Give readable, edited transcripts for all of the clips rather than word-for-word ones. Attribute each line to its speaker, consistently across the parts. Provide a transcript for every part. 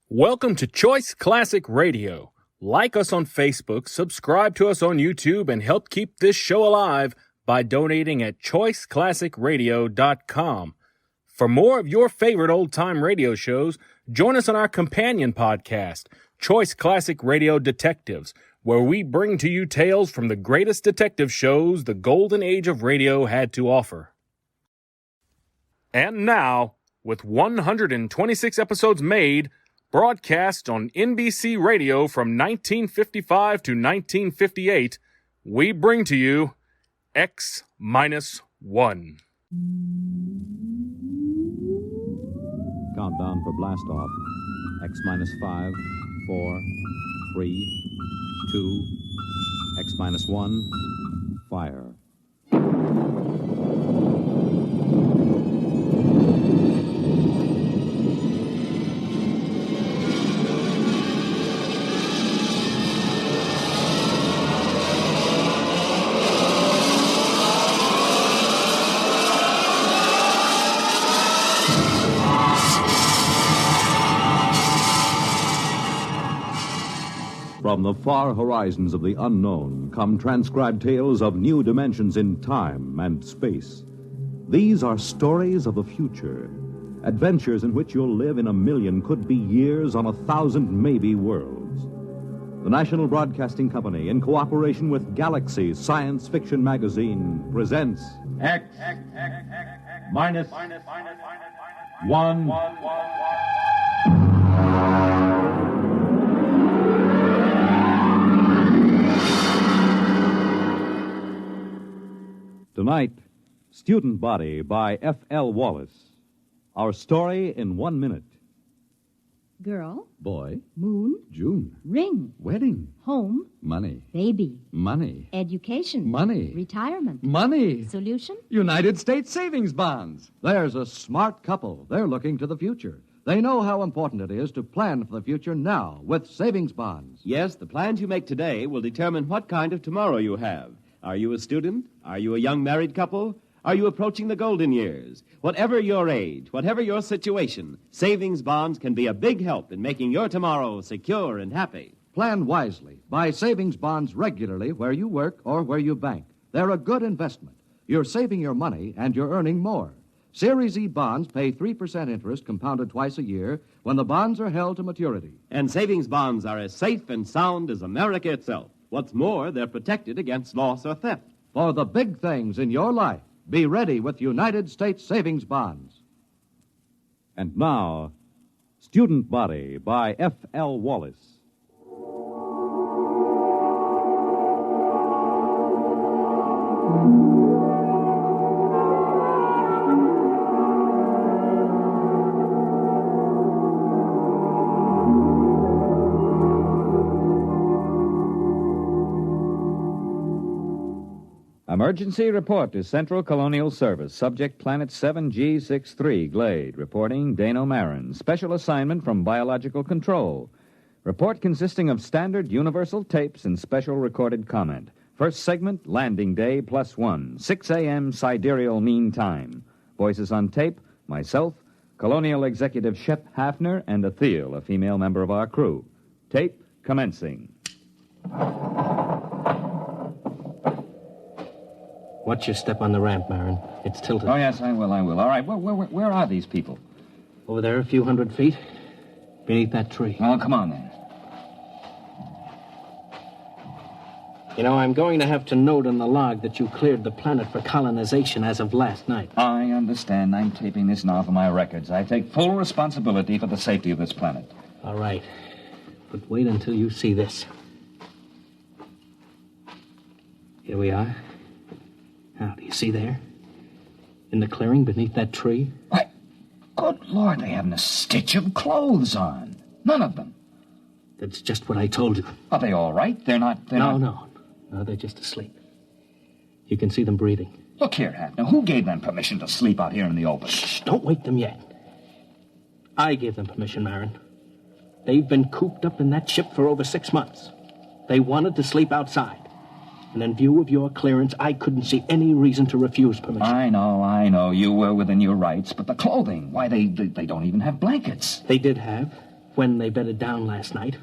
Speaker 1: Welcome to Choice Classic Radio. Like us on Facebook, subscribe to us on YouTube, and help keep this show alive by donating at choiceclassicradio.com. For more of your favorite old-time radio shows, join us on our companion podcast, Choice Classic Radio Detectives, where we bring to you tales from the greatest detective shows the golden age of radio had to offer. And now, with 126 episodes made, broadcast on NBC Radio from 1955 to 1958, we bring to you X-1.
Speaker 2: Countdown for blast off. X-5, 4, 3, 2, X-1, fire. From the far horizons of the unknown come transcribed tales of new dimensions in time and space. These are stories of the future, adventures in which you'll live in a million, could be years, on 1,000 maybe worlds. The National Broadcasting Company, in cooperation with Galaxy Science Fiction Magazine, presents X-1. Tonight, Student Body by F.L. Wallace. Our story in 1 minute.
Speaker 3: Girl.
Speaker 4: Boy.
Speaker 3: Moon.
Speaker 4: June.
Speaker 3: Ring.
Speaker 4: Wedding.
Speaker 3: Home.
Speaker 4: Money.
Speaker 3: Baby.
Speaker 4: Money.
Speaker 3: Education.
Speaker 4: Money.
Speaker 3: Retirement.
Speaker 4: Money.
Speaker 3: Solution?
Speaker 4: United States savings bonds.
Speaker 5: There's a smart couple. They're looking to the future. They know how important it is to plan for the future now with savings bonds.
Speaker 6: Yes, the plans you make today will determine what kind of tomorrow you have. Are you a student? Are you a young married couple? Are you approaching the golden years? Whatever your age, whatever your situation, savings bonds can be a big help in making your tomorrow secure and happy.
Speaker 5: Plan wisely. Buy savings bonds regularly where you work or where you bank. They're a good investment. You're saving your money and you're earning more. Series E bonds pay 3% interest compounded twice a year when the bonds are held to maturity.
Speaker 6: And savings bonds are as safe and sound as America itself. What's more, they're protected against loss or theft.
Speaker 5: For the big things in your life, be ready with United States savings bonds.
Speaker 2: And now, Student Body by F.L. Wallace.
Speaker 7: Emergency report to Central Colonial Service. Subject Planet 7G63, Glade. Reporting Dano Marin. Special assignment from Biological Control. Report consisting of standard universal tapes and special recorded comment. First segment, landing day +1. 6 a.m. sidereal mean time. Voices on tape, myself, Colonial Executive Shep Hafner, and Athel, a female member of our crew. Tape commencing.
Speaker 8: Watch your step on the ramp, Marin. It's tilted.
Speaker 7: Oh, yes, I will. All right, where are these people?
Speaker 8: Over there, a few hundred feet. Beneath that tree.
Speaker 7: Oh, come on, then.
Speaker 8: You know, I'm going to have to note in the log that you cleared the planet for colonization as of last night.
Speaker 7: I understand. I'm taping this now for my records. I take full responsibility for the safety of this planet.
Speaker 8: All right. But wait until you see this. Here we are. Now, do you see there? In the clearing beneath that tree?
Speaker 7: Why, good Lord, they haven't a stitch of clothes on. None of them.
Speaker 8: That's just what I told you.
Speaker 7: Are they all right?
Speaker 8: No, they're just asleep. You can see them breathing.
Speaker 7: Look here, Hafner, who gave them permission to sleep out here in the open?
Speaker 8: Shh, don't wake them yet. I gave them permission, Marin. They've been cooped up in that ship for over 6 months. They wanted to sleep outside. And in view of your clearance, I couldn't see any reason to refuse permission.
Speaker 7: I know. You were within your rights. But the clothing, why, they don't even have blankets.
Speaker 8: They did have. when they bedded down last night,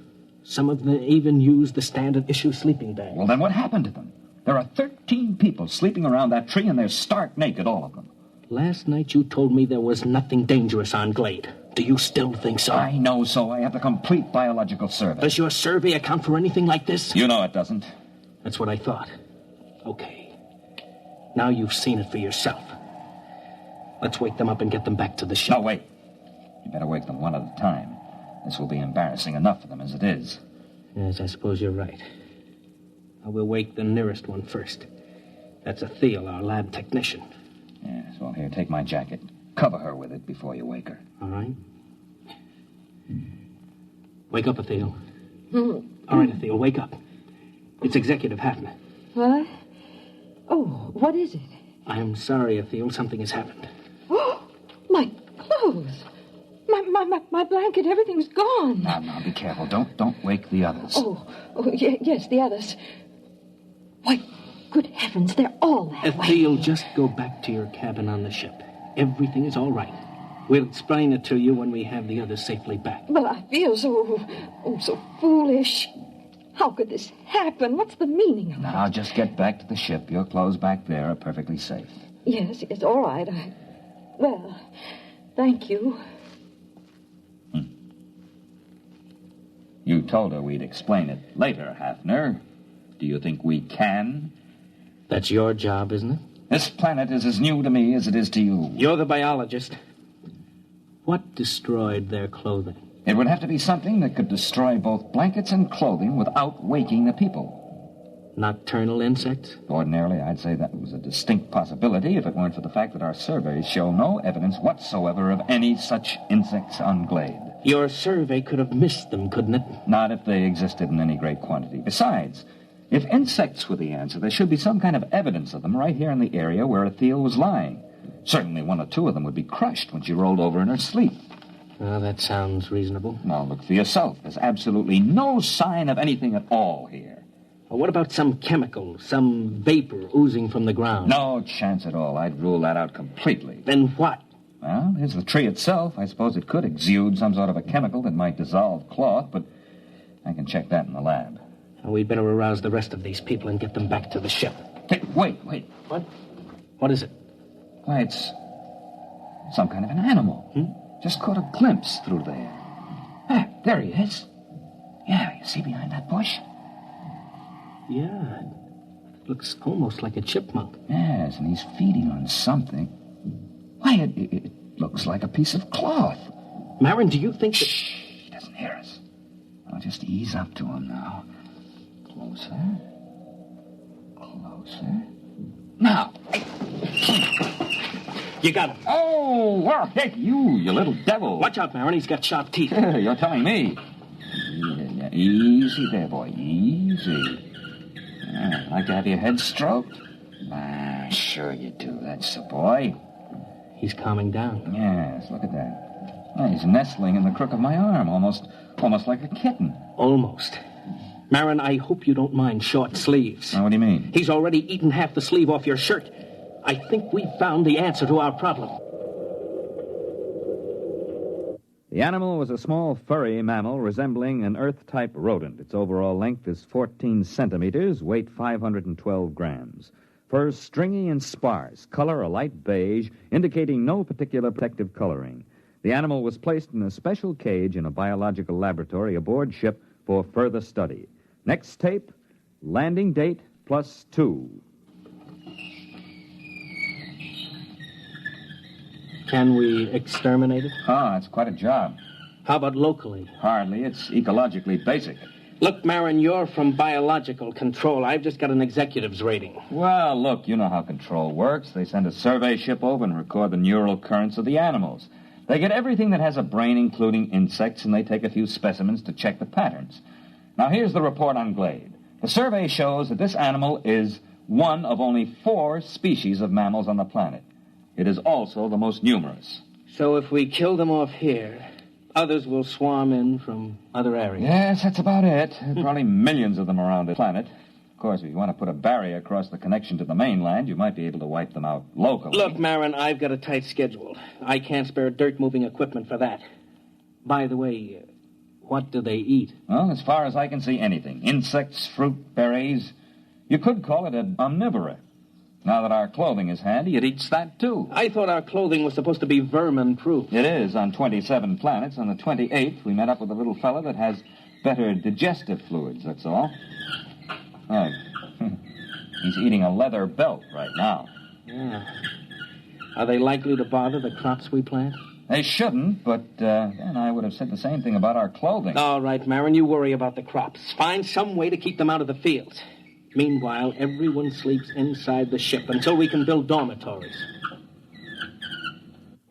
Speaker 8: some of them even used the standard issue sleeping bag.
Speaker 7: Well, then what happened to them? There are 13 people sleeping around that tree, and they're stark naked, all of them.
Speaker 8: Last night you told me there was nothing dangerous on Glade. Do you still think so?
Speaker 7: I know so. I have the complete biological survey.
Speaker 8: Does your survey account for anything like this?
Speaker 7: You know it doesn't.
Speaker 8: That's what I thought. Okay. Now you've seen it for yourself. Let's wake them up and get them back to the ship.
Speaker 7: No, wait. You better wake them one at a time. This will be embarrassing enough for them as it is.
Speaker 8: Yes, I suppose you're right. I will wake the nearest one first. That's Athel, our lab technician.
Speaker 7: Yes, well, here, take my jacket. Cover her with it before you wake her.
Speaker 8: All right. Wake up, Athel. All right, Athel, wake up. It's Executive Hatton.
Speaker 3: What? Oh, what is it?
Speaker 8: I am sorry, Athel. Something has happened.
Speaker 3: Oh, my clothes. My blanket, everything's gone.
Speaker 7: Now, be careful. Don't wake the others.
Speaker 3: Yes, the others. Why, good heavens, they're all that way.
Speaker 8: Athel, just go back to your cabin on the ship. Everything is all right. We'll explain it to you when we have the others safely back.
Speaker 3: But I feel so foolish. How could this happen? What's the meaning of it?
Speaker 7: Now, just get back to the ship. Your clothes back there are perfectly safe.
Speaker 3: Yes, all right. Well, thank you.
Speaker 7: You told her we'd explain it later, Hafner. Do you think we can?
Speaker 8: That's your job, isn't it?
Speaker 7: This planet is as new to me as it is to you.
Speaker 8: You're the biologist. What destroyed their clothing?
Speaker 7: It would have to be something that could destroy both blankets and clothing without waking the people.
Speaker 8: Nocturnal insects?
Speaker 7: Ordinarily, I'd say that was a distinct possibility if it weren't for the fact that our surveys show no evidence whatsoever of any such insects on Glade.
Speaker 8: Your survey could have missed them, couldn't it?
Speaker 7: Not if they existed in any great quantity. Besides, if insects were the answer, there should be some kind of evidence of them right here in the area where Athel was lying. Certainly one or two of them would be crushed when she rolled over in her sleep.
Speaker 8: Well, that sounds reasonable.
Speaker 7: Now, look for yourself. There's absolutely no sign of anything at all here.
Speaker 8: Well, what about some chemical, some vapor oozing from the ground?
Speaker 7: No chance at all. I'd rule that out completely.
Speaker 8: Then what?
Speaker 7: Well, there's the tree itself. I suppose it could exude some sort of a chemical that might dissolve cloth, but I can check that in the lab.
Speaker 8: Well, we'd better arouse the rest of these people and get them back to the ship.
Speaker 7: Hey, wait.
Speaker 8: What? What is it?
Speaker 7: Why, it's some kind of an animal. Just caught a glimpse through there. Ah, there he is. Yeah, you see behind that bush?
Speaker 8: Yeah, it looks almost like a chipmunk.
Speaker 7: Yes, and he's feeding on something. Why, it looks like a piece of cloth.
Speaker 8: Marin, do you think that...
Speaker 7: Shh, he doesn't hear us. I'll just ease up to him now. Closer. Now.
Speaker 8: You got him.
Speaker 7: Oh, well, heck, you little devil.
Speaker 8: Watch out, Marin. He's got sharp teeth.
Speaker 7: You're telling me. Yeah, easy there, boy. Easy. Like to have your head stroked? Sure you do. That's the boy.
Speaker 8: He's calming down.
Speaker 7: Yes, look at that. Oh, he's nestling in the crook of my arm, almost like a kitten.
Speaker 8: Almost. Marin, I hope you don't mind short sleeves.
Speaker 7: Now, what do you mean?
Speaker 8: He's already eaten half the sleeve off your shirt. I think we've found the answer to our problem.
Speaker 7: The animal was a small furry mammal resembling an Earth-type rodent. Its overall length is 14 centimeters, weight 512 grams. Fur stringy and sparse, color a light beige, indicating no particular protective coloring. The animal was placed in a special cage in a biological laboratory aboard ship for further study. Next tape, landing date +2.
Speaker 8: Can we exterminate it?
Speaker 7: Ah, it's quite a job.
Speaker 8: How about locally?
Speaker 7: Hardly. It's ecologically basic.
Speaker 8: Look, Marin, you're from biological control. I've just got an executive's rating.
Speaker 7: Well, look, you know how control works. They send a survey ship over and record the neural currents of the animals. They get everything that has a brain, including insects, and they take a few specimens to check the patterns. Now, here's the report on Glade. The survey shows that this animal is one of only 4 species of mammals on the planet. It is also the most numerous.
Speaker 8: So if we kill them off here, others will swarm in from other areas.
Speaker 7: Yes, that's about it. There are probably millions of them around the planet. Of course, if you want to put a barrier across the connection to the mainland, you might be able to wipe them out locally.
Speaker 8: Look, Marin, I've got a tight schedule. I can't spare dirt-moving equipment for that. By the way, What do they eat?
Speaker 7: Well, as far as I can see, anything. Insects, fruit, berries. You could call it an omnivora. Now that our clothing is handy, it eats that, too.
Speaker 8: I thought our clothing was supposed to be vermin-proof.
Speaker 7: It is on 27 planets. On the 28th, we met up with a little fella that has better digestive fluids, that's all. Oh, he's eating a leather belt right now.
Speaker 8: Yeah. Are they likely to bother the crops we plant?
Speaker 7: They shouldn't, but then I would have said the same thing about our clothing.
Speaker 8: All right, Marin, you worry about the crops. Find some way to keep them out of the fields. Meanwhile, everyone sleeps inside the ship until we can build dormitories.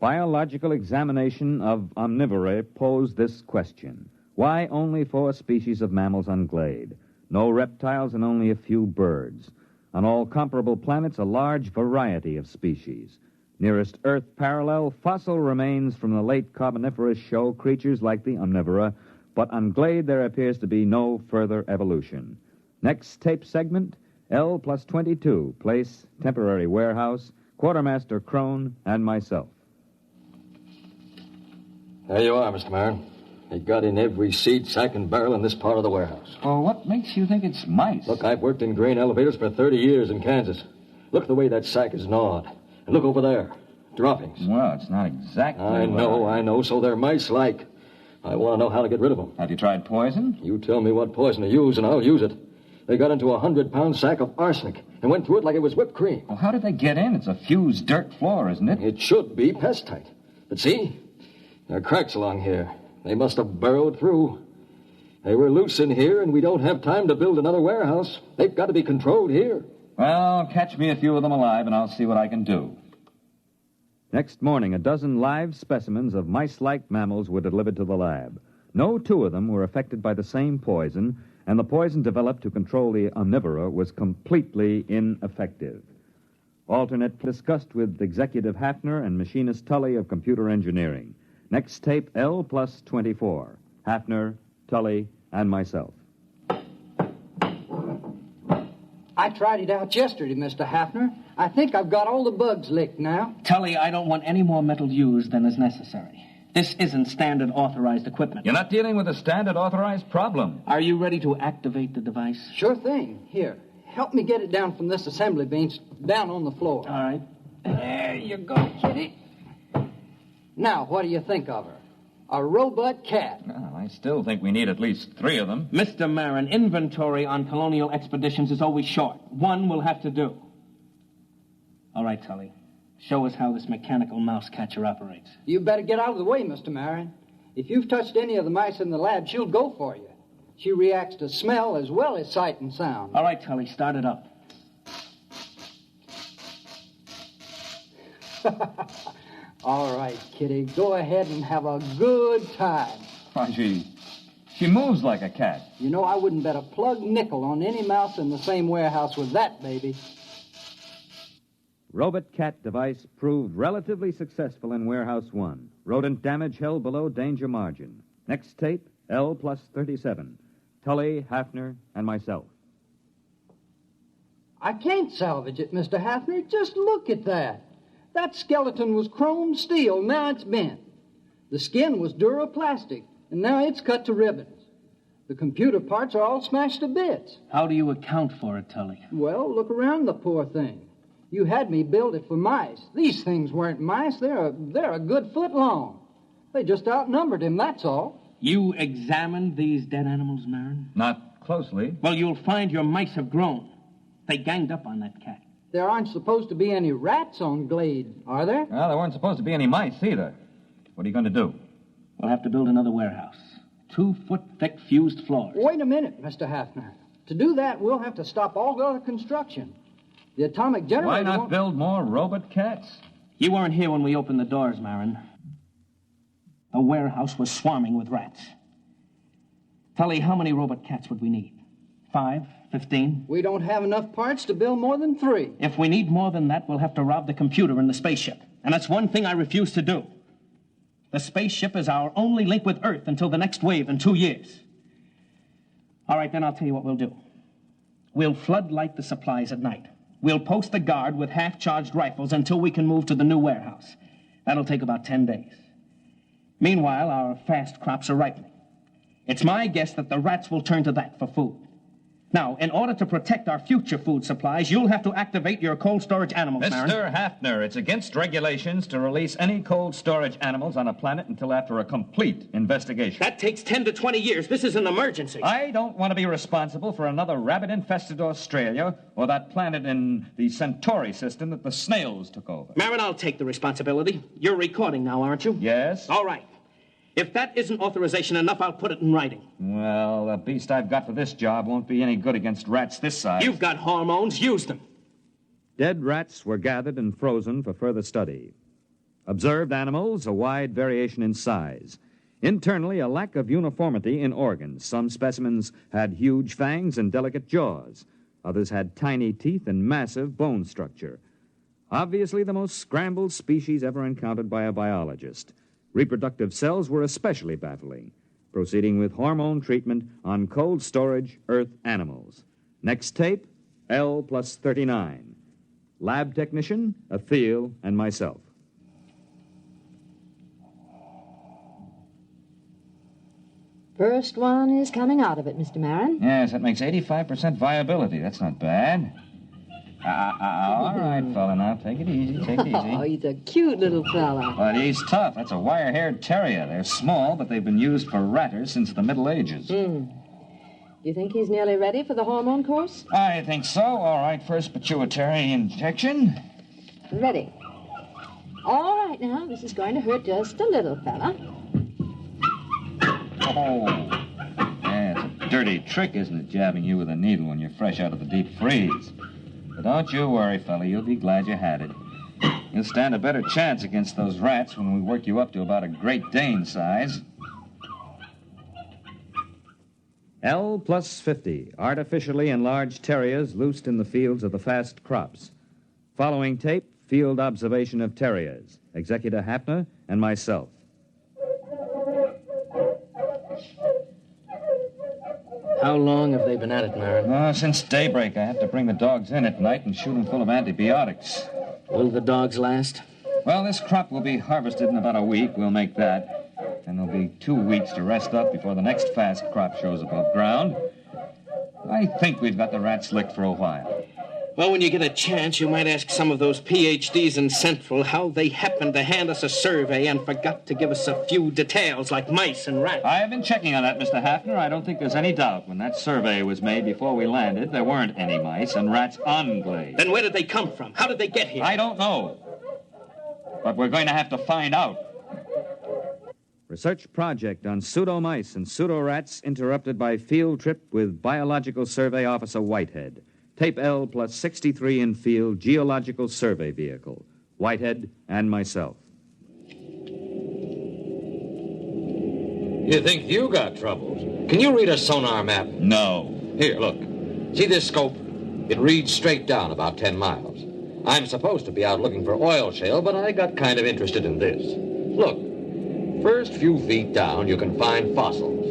Speaker 7: Biological examination of omnivora posed this question. Why only 4 species of mammals on Glade? No reptiles and only a few birds. On all comparable planets, a large variety of species. Nearest Earth parallel, fossil remains from the late Carboniferous show creatures like the omnivora, but on Glade there appears to be no further evolution. Next tape segment, L plus 22, place, temporary warehouse, Quartermaster Crone, and myself.
Speaker 9: There you are, Mr. Marin. They got in every seed, sack, and barrel in this part of the warehouse.
Speaker 7: Well, what makes you think it's mice?
Speaker 9: Look, I've worked in grain elevators for 30 years in Kansas. Look at the way that sack is gnawed. And look over there. Droppings.
Speaker 7: Well, it's not exactly...
Speaker 9: I know. So they're mice-like. I want to know how to get rid of them.
Speaker 7: Have you tried poison?
Speaker 9: You tell me what poison to use, and I'll use it. They got into a 100-pound sack of arsenic and went through it like it was whipped cream.
Speaker 7: Well, how did they get in? It's a fused dirt floor, isn't it?
Speaker 9: It should be pest-tight. But see, there are cracks along here. They must have burrowed through. They were loose in here, and we don't have time to build another warehouse. They've got to be controlled here.
Speaker 7: Well, catch me a few of them alive, and I'll see what I can do. Next morning, a dozen live specimens of mice-like mammals were delivered to the lab. No 2 of them were affected by the same poison, and the poison developed to control the omnivora was completely ineffective. Alternate discussed with Executive Hafner and Machinist Tully of Computer Engineering. Next tape, L plus 24. Hafner, Tully, and myself.
Speaker 10: I tried it out yesterday, Mr. Hafner. I think I've got all the bugs licked now.
Speaker 8: Tully, I don't want any more metal used than is necessary. This isn't standard authorized equipment.
Speaker 7: You're not dealing with a standard authorized problem.
Speaker 8: Are you ready to activate the device?
Speaker 10: Sure thing. Here, help me get it down from this assembly bench down on the floor.
Speaker 8: All right.
Speaker 10: There you go, Kitty. Now, what do you think of her? A robot cat.
Speaker 7: Well, I still think we need at least 3 of them.
Speaker 8: Mr. Marin, inventory on colonial expeditions is always short. 1 will have to do. All right, Tully. Show us how this mechanical mouse catcher operates.
Speaker 10: You better get out of the way, Mr. Marin. If you've touched any of the mice in the lab, she'll go for you. She reacts to smell as well as sight and sound.
Speaker 8: All right, Tully, start it up.
Speaker 10: All right, Kitty, go ahead and have a good time.
Speaker 7: Why, she moves like a cat.
Speaker 10: You know, I wouldn't bet a plug nickel on any mouse in the same warehouse with that baby.
Speaker 7: Robot cat device proved relatively successful in Warehouse 1. Rodent damage held below danger margin. Next tape, L plus 37. Tully, Hafner, and myself.
Speaker 10: I can't salvage it, Mr. Hafner. Just look at that. That skeleton was chrome steel. Now it's bent. The skin was duroplastic, and now it's cut to ribbons. The computer parts are all smashed to bits.
Speaker 8: How do you account for it, Tully?
Speaker 10: Well, look around the poor thing. You had me build it for mice. These things weren't mice. They're a good foot long. They just outnumbered him, that's all.
Speaker 8: You examined these dead animals, Marin?
Speaker 7: Not closely.
Speaker 8: Well, you'll find your mice have grown. They ganged up on that cat.
Speaker 10: There aren't supposed to be any rats on Glade, are there?
Speaker 7: Well, there weren't supposed to be any mice either. What are you going to do?
Speaker 8: We'll have to build another warehouse. 2-foot-thick fused floors.
Speaker 10: Wait a minute, Mr. Hafner. To do that, we'll have to stop all other construction. The atomic generator
Speaker 7: Why not
Speaker 10: won't...
Speaker 7: build more robot cats?
Speaker 8: You weren't here when we opened the doors, Marin. The warehouse was swarming with rats. Tully, how many robot cats would we need? 5? 15?
Speaker 10: We don't have enough parts to build more than 3.
Speaker 8: If we need more than that, we'll have to rob the computer in the spaceship. And that's one thing I refuse to do. The spaceship is our only link with Earth until the next wave in 2 years. All right, then I'll tell you what we'll do. We'll floodlight the supplies at night. We'll post a guard with half-charged rifles until we can move to the new warehouse. That'll take about 10 days. Meanwhile, our fast crops are ripening. It's my guess that the rats will turn to that for food. Now, in order to protect our future food supplies, you'll have to activate your cold storage animals, Marin.
Speaker 7: Mr. Hafner, it's against regulations to release any cold storage animals on a planet until after a complete investigation.
Speaker 8: That takes 10 to 20 years. This is an emergency.
Speaker 7: I don't want to be responsible for another rabbit-infested Australia or that planet in the Centauri system that the snails took over.
Speaker 8: Marin, I'll take the responsibility. You're recording now, aren't you?
Speaker 7: Yes.
Speaker 8: All right. If that isn't authorization enough, I'll put it in writing.
Speaker 7: Well, the beast I've got for this job won't be any good against rats this size.
Speaker 8: You've got hormones. Use them.
Speaker 7: Dead rats were gathered and frozen for further study. Observed animals, a wide variation in size. Internally, a lack of uniformity in organs. Some specimens had huge fangs and delicate jaws. Others had tiny teeth and massive bone structure. Obviously, the most scrambled species ever encountered by a biologist. Reproductive cells were especially baffling. Proceeding with hormone treatment on cold storage Earth animals. Next tape, L+39. Lab technician, Atheel, and myself.
Speaker 11: First one is coming out of it, Mr. Marin.
Speaker 7: Yes, that makes 85% viability. That's not bad. All right, fella, now take it easy, take it easy.
Speaker 11: Oh, he's a cute little fella.
Speaker 7: But he's tough. That's a wire-haired terrier. They're small, but they've been used for ratters since the Middle Ages.
Speaker 11: Do you think he's nearly ready for the hormone course?
Speaker 7: I think so. All right, first pituitary injection.
Speaker 11: Ready. All right, now, this is going to hurt just a little, fella.
Speaker 7: Oh. Yeah, it's a dirty trick, isn't it, jabbing you with a needle when you're fresh out of the deep freeze? But don't you worry, fella. You'll be glad you had it. You'll stand a better chance against those rats when we work you up to about a Great Dane size. L+50, artificially enlarged terriers loosed in the fields of the fast crops. Following tape, field observation of terriers. Executor Hafner and myself.
Speaker 8: How long have they been at it, Marin?
Speaker 7: Since daybreak. I have to bring the dogs in at night and shoot them full of antibiotics.
Speaker 8: Will the dogs last?
Speaker 7: Well, this crop will be harvested in about a week. We'll make that. And there'll be 2 weeks to rest up before the next fast crop shows above ground. I think we've got the rats licked for a while.
Speaker 8: Well, when you get a chance, you might ask some of those PhDs in Central how they happened to hand us a survey and forgot to give us a few details like mice and rats.
Speaker 7: I have been checking on that, Mr. Hafner. I don't think there's any doubt. When that survey was made before we landed, there weren't any mice and rats on Glade.
Speaker 8: Then where did they come from? How did they get here?
Speaker 7: I don't know. But we're going to have to find out. Research project on pseudo-mice and pseudo-rats interrupted by field trip with Biological Survey Officer Whitehead. Tape L+63 in field geological survey vehicle. Whitehead and myself.
Speaker 12: You think you got troubles? Can you read a sonar map?
Speaker 7: No.
Speaker 12: Here, look. See this scope? It reads straight down about 10 miles. I'm supposed to be out looking for oil shale, but I got kind of interested in this. Look, first few feet down, you can find fossils.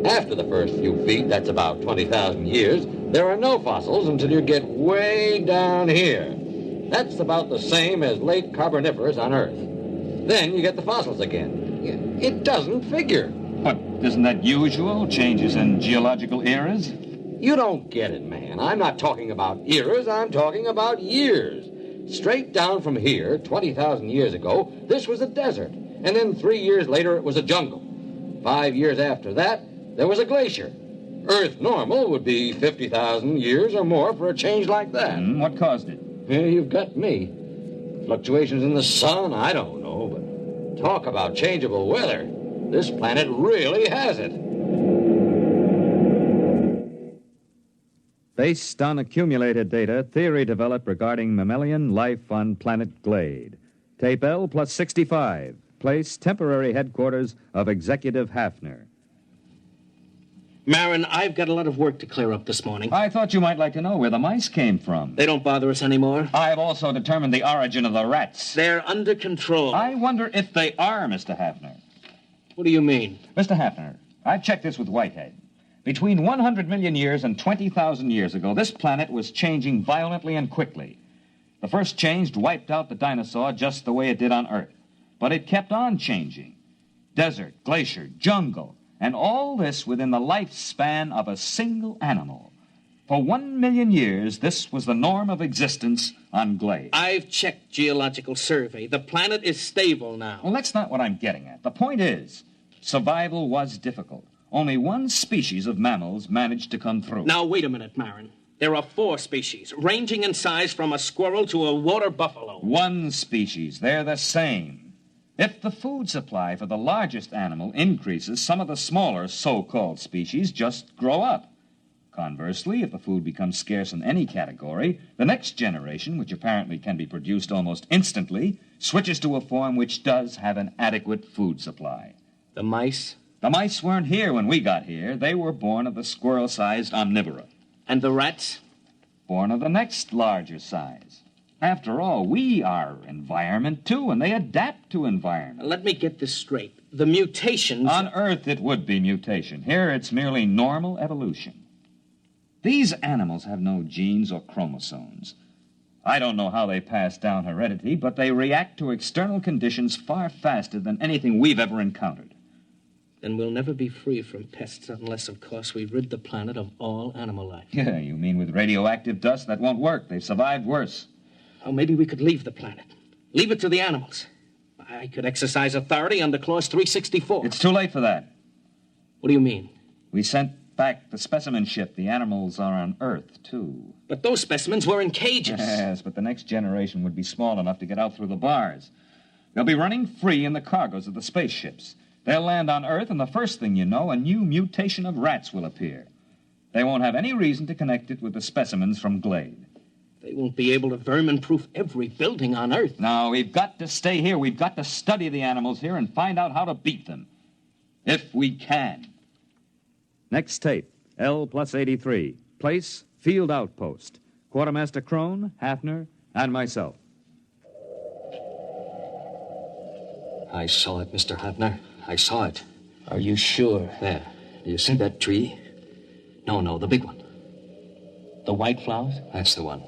Speaker 12: After the first few feet, that's about 20,000 years, there are no fossils until you get way down here. That's about the same as late Carboniferous on Earth. Then you get the fossils again. It doesn't figure.
Speaker 7: But isn't that usual? Changes in geological eras?
Speaker 12: You don't get it, man. I'm not talking about eras, I'm talking about years. Straight down from here, 20,000 years ago, this was a desert. And then 3 years later, it was a jungle. 5 years after that, there was a glacier. Earth normal would be 50,000 years or more for a change like that.
Speaker 7: What caused it?
Speaker 12: Yeah, you've got me. Fluctuations in the sun, I don't know, but talk about changeable weather. This planet really has it.
Speaker 7: Based on accumulated data, theory developed regarding mammalian life on planet Glade. Tape L+65. Place temporary headquarters of Executive Hafner.
Speaker 8: Marin, I've got a lot of work to clear up this morning.
Speaker 7: I thought you might like to know where the mice came from.
Speaker 8: They don't bother us anymore.
Speaker 7: I've also determined the origin of the rats.
Speaker 8: They're under control.
Speaker 7: I wonder if they are, Mr. Hafner.
Speaker 8: What do you mean?
Speaker 7: Mr. Hafner, I've checked this with Whitehead. Between 100 million years and 20,000 years ago, this planet was changing violently and quickly. The first change wiped out the dinosaur just the way it did on Earth. But it kept on changing. Desert, glacier, jungle. And all this within the lifespan of a single animal. For 1 million years, this was the norm of existence on Glade.
Speaker 8: I've checked Geological Survey. The planet is stable now.
Speaker 7: Well, that's not what I'm getting at. The point is, survival was difficult. Only one species of mammals managed to come through.
Speaker 8: Now, wait a minute, Marin. There are 4 species, ranging in size from a squirrel to a water buffalo.
Speaker 7: One species. They're the same. If the food supply for the largest animal increases, some of the smaller so-called species just grow up. Conversely, if the food becomes scarce in any category, the next generation, which apparently can be produced almost instantly, switches to a form which does have an adequate food supply.
Speaker 8: The mice?
Speaker 7: The mice weren't here when we got here. They were born of the squirrel-sized omnivora.
Speaker 8: And the rats?
Speaker 7: Born of the next larger size. After all, we are environment, too, and they adapt to environment.
Speaker 8: Let me get this straight. The mutations...
Speaker 7: On Earth, it would be mutation. Here, it's merely normal evolution. These animals have no genes or chromosomes. I don't know how they pass down heredity, but they react to external conditions far faster than anything we've ever encountered.
Speaker 8: Then we'll never be free from pests unless, of course, we rid the planet of all animal life.
Speaker 7: Yeah, you mean with radioactive dust? That won't work. They've survived worse.
Speaker 8: Oh, maybe we could leave the planet. Leave it to the animals. I could exercise authority under Clause 364.
Speaker 7: It's too late for that.
Speaker 8: What do you mean?
Speaker 7: We sent back the specimen ship. The animals are on Earth, too.
Speaker 8: But those specimens were in cages.
Speaker 7: Yes, but the next generation would be small enough to get out through the bars. They'll be running free in the cargoes of the spaceships. They'll land on Earth, and the first thing you know, a new mutation of rats will appear. They won't have any reason to connect it with the specimens from Glade.
Speaker 8: They won't be able to vermin-proof every building on Earth.
Speaker 7: No, we've got to stay here. We've got to study the animals here and find out how to beat them. If we can. Next tape, L+83. Place, Field Outpost. Quartermaster Crone, Hafner, and myself.
Speaker 9: I saw it, Mr. Hafner. I saw it.
Speaker 8: Are you sure?
Speaker 9: There. Do you see that tree? No, the big one.
Speaker 8: The white flowers?
Speaker 9: That's the one.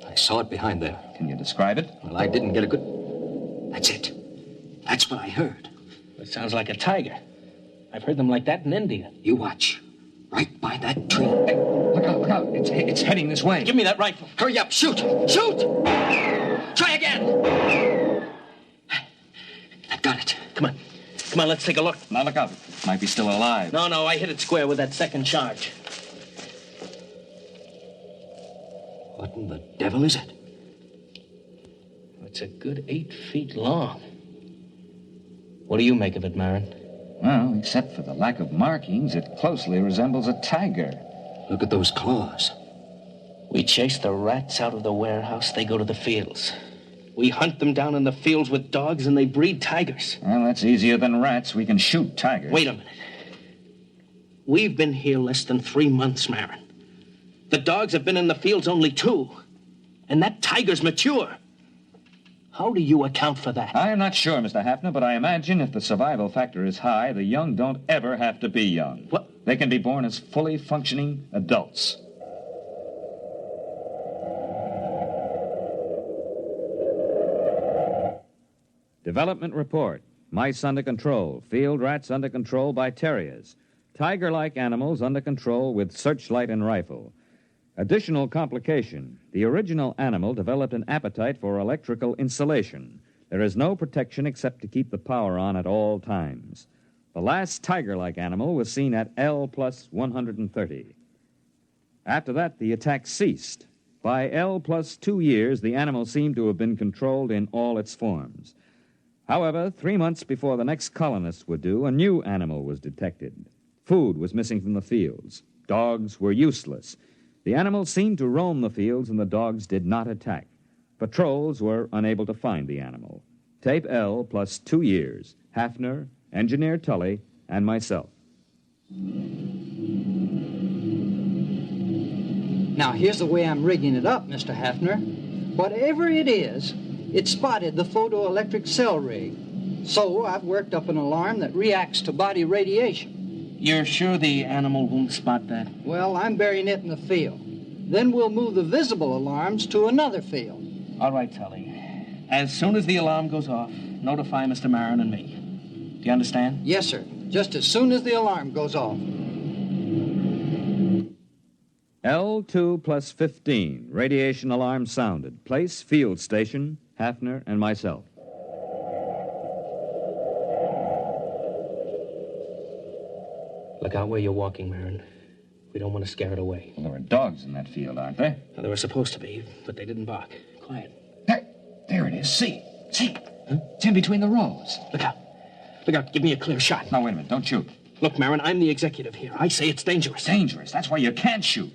Speaker 9: I saw it behind there.
Speaker 7: Can you describe it?
Speaker 9: Well, I didn't get a good... That's it. That's what I heard.
Speaker 8: It sounds like a tiger. I've heard them like that in India.
Speaker 9: You watch. Right by that tree.
Speaker 7: Hey, look out. It's heading this way.
Speaker 8: Give me that rifle.
Speaker 9: Hurry up. Shoot. Try again. I've got it.
Speaker 8: Come on, let's take a look.
Speaker 7: Now look out. It might be still alive.
Speaker 8: No, I hit it square with that second charge.
Speaker 9: What in the devil is it?
Speaker 8: It's a good 8 feet long. What do you make of it, Marin?
Speaker 7: Well, except for the lack of markings, it closely resembles a tiger.
Speaker 9: Look at those claws.
Speaker 8: We chase the rats out of the warehouse, they go to the fields. We hunt them down in the fields with dogs, and they breed tigers.
Speaker 7: Well, that's easier than rats. We can shoot tigers.
Speaker 8: Wait a minute. We've been here less than 3 months, Marin. The dogs have been in the fields only 2. And that tiger's mature. How do you account for that?
Speaker 7: I am not sure, Mr. Hafner, but I imagine if the survival factor is high, the young don't ever have to be young.
Speaker 8: What?
Speaker 7: They can be born as fully functioning adults. Development report. Mice under control. Field rats under control by terriers. Tiger-like animals under control with searchlight and rifle. Additional complication. The original animal developed an appetite for electrical insulation. There is no protection except to keep the power on at all times. The last tiger-like animal was seen at L+130. After that, the attack ceased. By L+2 years, the animal seemed to have been controlled in all its forms. However, 3 months before the next colonists were due, a new animal was detected. Food was missing from the fields. Dogs were useless. The animals seemed to roam the fields, and the dogs did not attack. Patrols were unable to find the animal. Tape L+2 years. Hafner, Engineer Tully, and myself.
Speaker 10: Now, here's the way I'm rigging it up, Mr. Hafner. Whatever it is, it spotted the photoelectric cell rig. So I've worked up an alarm that reacts to body radiation.
Speaker 8: You're sure the animal won't spot that?
Speaker 10: Well, I'm burying it in the field. Then we'll move the visible alarms to another field.
Speaker 8: All right, Tully. As soon as the alarm goes off, notify Mr. Marin and me. Do you understand?
Speaker 10: Yes, sir. just as soon as the alarm goes off.
Speaker 7: L2 plus 15. Radiation alarm sounded. Place, field station, Hafner and myself.
Speaker 8: Look out where you're walking, Marin. We don't want to scare it away.
Speaker 7: Well, there are dogs in that field, aren't there?
Speaker 8: Well, there were supposed to be, but they didn't bark. Quiet.
Speaker 7: There it is. See? Huh? It's in between the rows.
Speaker 8: Look out. Look out. Give me a clear shot.
Speaker 7: Now, wait a minute. Don't shoot.
Speaker 8: Look, Marin, I'm the executive here. I say it's dangerous.
Speaker 7: Dangerous? That's why you can't shoot.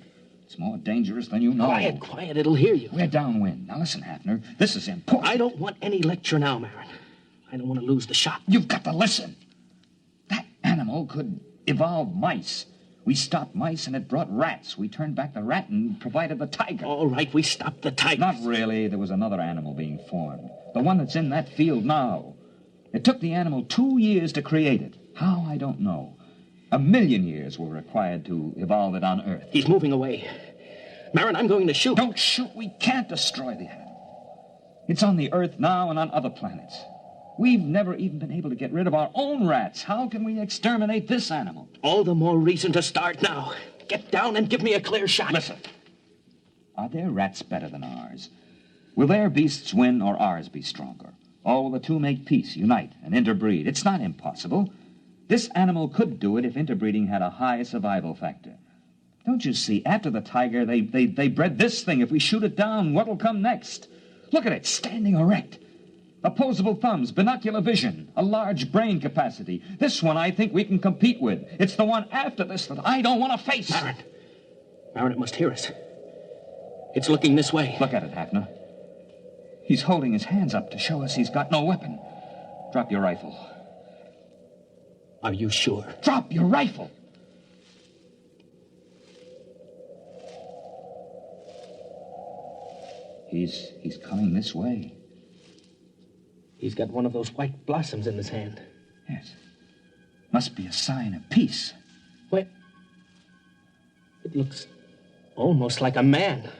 Speaker 7: It's more dangerous than you know.
Speaker 8: Quiet, quiet. It'll hear you.
Speaker 7: We're downwind. Now, listen, Hafner. This is important.
Speaker 8: I don't want any lecture now, Marin. I don't want to lose the shot.
Speaker 7: You've got to listen. That animal could evolve mice. We stopped mice and it brought rats. We turned back the rat and provided the tiger.
Speaker 8: All right, we stopped the tiger.
Speaker 7: Not really. There was another animal being formed. The one that's in that field now. It took the animal 2 years to create it. How, I don't know. 1,000,000 years were required to evolve it on Earth.
Speaker 8: He's moving away. Marin, I'm going to shoot.
Speaker 7: Don't shoot. We can't destroy the animal. It's on the Earth now and on other planets. We've never even been able to get rid of our own rats. How can we exterminate this animal?
Speaker 8: All the more reason to start now. Get down and give me a clear shot.
Speaker 7: Listen. Are their rats better than ours? Will their beasts win or ours be stronger? Or will the two make peace, unite, and interbreed? It's not impossible. This animal could do it if interbreeding had a high survival factor. Don't you see, after the tiger, they bred this thing. If we shoot it down, what'll come next? Look at it, standing erect. Opposable thumbs, binocular vision, a large brain capacity. This one I think we can compete with. It's the one after this that I don't want to face.
Speaker 8: Marin, it must hear us. It's looking this way.
Speaker 7: Look at it, Hafner. He's holding his hands up to show us he's got no weapon. Drop your rifle.
Speaker 8: Are you sure?
Speaker 7: Drop your rifle! He's coming this way.
Speaker 8: He's got one of those white blossoms in his hand.
Speaker 7: Yes. Must be a sign of peace.
Speaker 8: Wait. It looks almost like a man.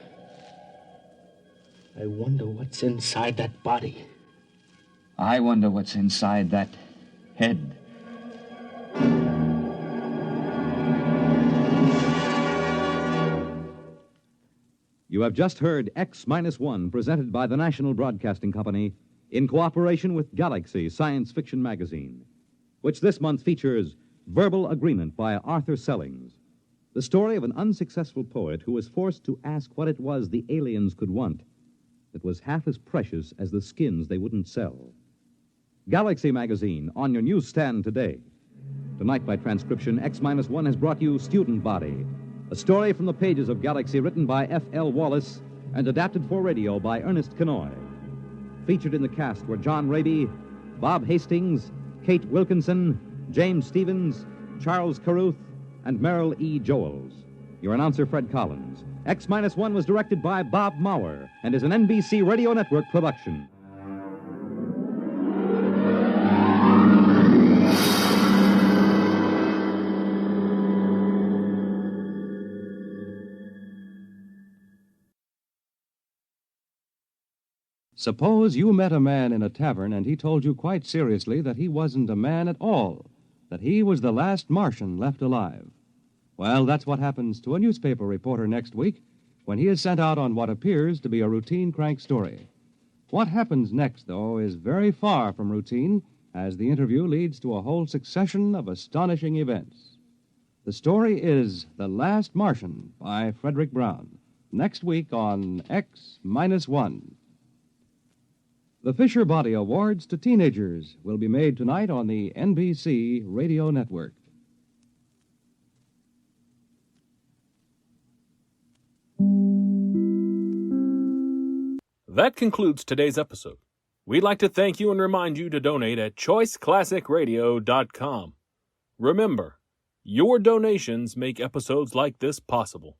Speaker 8: I wonder what's inside that body.
Speaker 7: I wonder what's inside that head.
Speaker 2: You have just heard X-1, presented by the National Broadcasting Company in cooperation with Galaxy Science Fiction Magazine, which this month features Verbal Agreement by Arthur Sellings, the story of an unsuccessful poet who was forced to ask what it was the aliens could want that was half as precious as the skins they wouldn't sell. Galaxy Magazine, on your newsstand today. Tonight, by transcription, X-1 has brought you Student Body, a story from the pages of Galaxy written by F.L. Wallace and adapted for radio by Ernest Kenoy. Featured in the cast were John Raby, Bob Hastings, Kate Wilkinson, James Stevens, Charles Carruth, and Merrill E. Joels. Your announcer, Fred Collins. X-1 was directed by Bob Maurer and is an NBC Radio Network production.
Speaker 5: Suppose you met a man in a tavern and he told you quite seriously that he wasn't a man at all, that he was the last Martian left alive. Well, that's what happens to a newspaper reporter next week when he is sent out on what appears to be a routine crank story. What happens next, though, is very far from routine, as the interview leads to a whole succession of astonishing events. The story is The Last Martian by Frederick Brown, next week on X-1. The Fisher Body Awards to Teenagers will be made tonight on the NBC Radio Network.
Speaker 1: That concludes today's episode. We'd like to thank you and remind you to donate at choiceclassicradio.com. Remember, your donations make episodes like this possible.